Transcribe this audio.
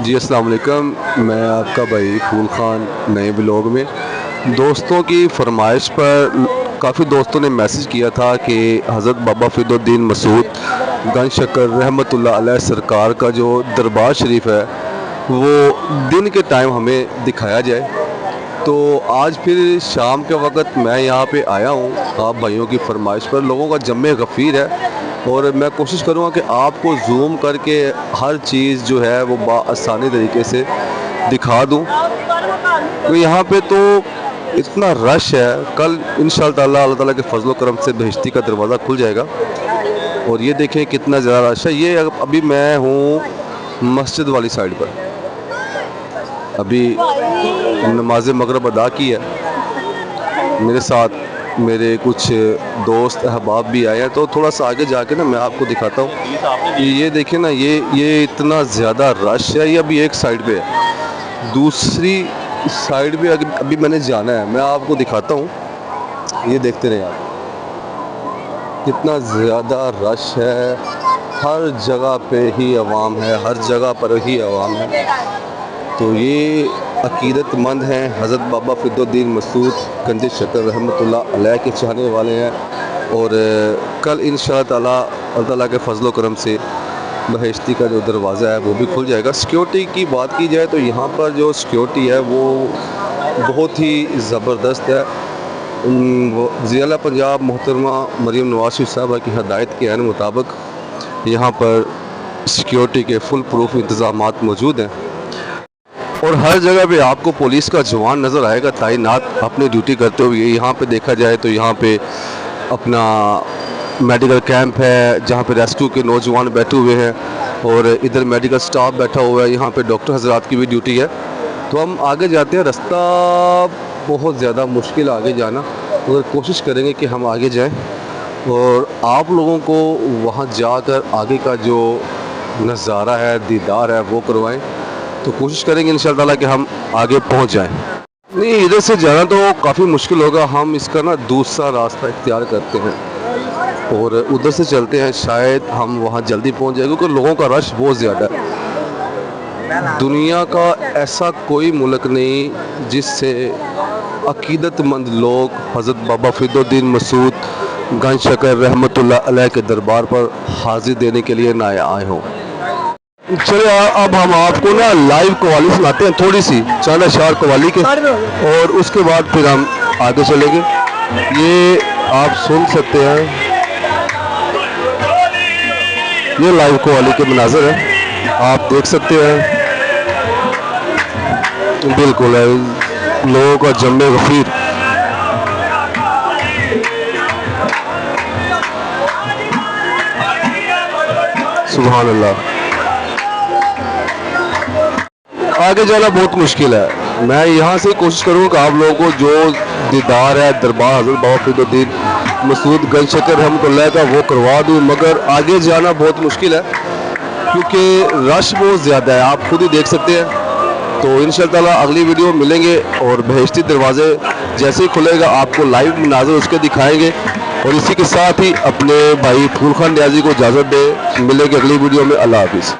जी अस्सलाम वालेकुम। मैं आपका भाई फूल ख़ान नए ब्लॉग में दोस्तों की फरमाइश पर काफ़ी दोस्तों ने मैसेज किया था कि हज़रत बाबा फ़रीदुद्दीन मसूद गंज शक्कर रहमतुल्लाह अलैह सरकार का जो दरबार शरीफ है वो दिन के टाइम हमें दिखाया जाए। तो आज फिर शाम के वक़्त मैं यहाँ पे आया हूँ आप भाइयों की फरमाइश पर। लोगों का जम्मे गफ़ीर है और मैं कोशिश करूँगा कि आपको जूम करके हर चीज़ जो है वो आसानी तरीके से दिखा दूँ। तो यहाँ पे तो इतना रश है, कल इंशाअल्लाह ताला अल्लाह ताला के फजल करम से बहिश्ती का दरवाज़ा खुल जाएगा। और ये देखें कितना ज़्यादा रश है। ये अभी मैं हूँ मस्जिद वाली साइड पर, अभी नमाज मगरिब अदा की है। मेरे साथ मेरे कुछ दोस्त अहबाब भी आए हैं, तो थोड़ा सा आगे जाके ना मैं आपको दिखाता हूँ। ये देखिए ना, ये इतना ज़्यादा रश है। ये अभी एक साइड पे है, दूसरी साइड पे अभी मैंने जाना है। मैं आपको दिखाता हूँ, ये देखते रहे आप, कितना ज़्यादा रश है। हर जगह पे ही अवाम है, हर जगह पर ही अवाम है। तो ये अकीदतमंद हैं, हज़रत बाबा फ़रीदुद्दीन मसूद गंज शक्कर रहमतुल्लाह अलैह के चाहने वाले हैं। और कल इंशाअल्लाह ताला अल्लाह ताला के फजल करम से बहिश्ती का जो दरवाज़ा है वो भी खुल जाएगा। सिक्योरिटी की बात की जाए तो यहाँ पर जो सिक्योरिटी है वो बहुत ही ज़बरदस्त है। ज़िला पंजाब मोहतरमा मरीम नवाज़ शरीफ साहबा की हदायत के मुताबिक यहाँ पर सिक्योरिटी के फुल प्रूफ इंतज़ामात मौजूद हैं। और हर जगह पे आपको पुलिस का जवान नज़र आएगा तैनात अपनी ड्यूटी करते हुए। यहाँ पे देखा जाए तो यहाँ पे अपना मेडिकल कैंप है जहाँ पे रेस्क्यू के नौजवान बैठे हुए हैं और इधर मेडिकल स्टाफ बैठा हुआ है। यहाँ पे डॉक्टर हजरात की भी ड्यूटी है। तो हम आगे जाते हैं, रास्ता बहुत ज़्यादा मुश्किल आगे जाना, मगर कोशिश करेंगे कि हम आगे जाएँ और आप लोगों को वहाँ जाकर आगे का जो नज़ारा है, दीदार है, वो करवाएँ। तो कोशिश करेंगे इंशाअल्लाह ताला कि हम आगे पहुंच जाएं। नहीं, इधर से जाना तो काफ़ी मुश्किल होगा। हम इसका ना दूसरा रास्ता इख्तियार करते हैं और उधर से चलते हैं, शायद हम वहां जल्दी पहुंच जाएंगे क्योंकि लोगों का रश बहुत ज़्यादा है। दुनिया का ऐसा कोई मुल्क नहीं जिससे अकीदतमंद लोग हज़रत बाबा फ़रीदुद्दीन मसूद गंज शक्कर रहमतुल्लाह अलैह के दरबार पर हाजिर देने के लिए ना आए हों। चलिए अब हम आपको ना लाइव कव्वाली सुनाते हैं, थोड़ी सी चांदा शार कव्वाली के, और उसके बाद फिर हम आगे चलेंगे। ये आप सुन सकते हैं, ये लाइव कव्वाली के मनाज़र है, आप देख सकते हैं। बिल्कुल है, लोगों का जम्मे गफीर। सुभान अल्लाह। आगे जाना बहुत मुश्किल है। मैं यहाँ से कोशिश करूँगा कि आप लोगों को जो दीदार है दरबार हज़रत बाबा फ़रीदुद्दीन मसूद गंज शक्कर रहमतुल्लाह का वो करवा दूँ, मगर आगे जाना बहुत मुश्किल है क्योंकि रश बहुत ज़्यादा है, आप खुद ही देख सकते हैं। तो इंशाअल्लाह ताला अगली वीडियो मिलेंगे और बहिश्ती दरवाज़े जैसे ही खुलेगा आपको लाइव मनाज़र उसके दिखाएँगे। और इसी के साथ ही अपने भाई फूल ख़ान न्याज़ी को इजाज़त दे, मिलेंगे अगली वीडियो में। अल्लाह हाफ़िज़।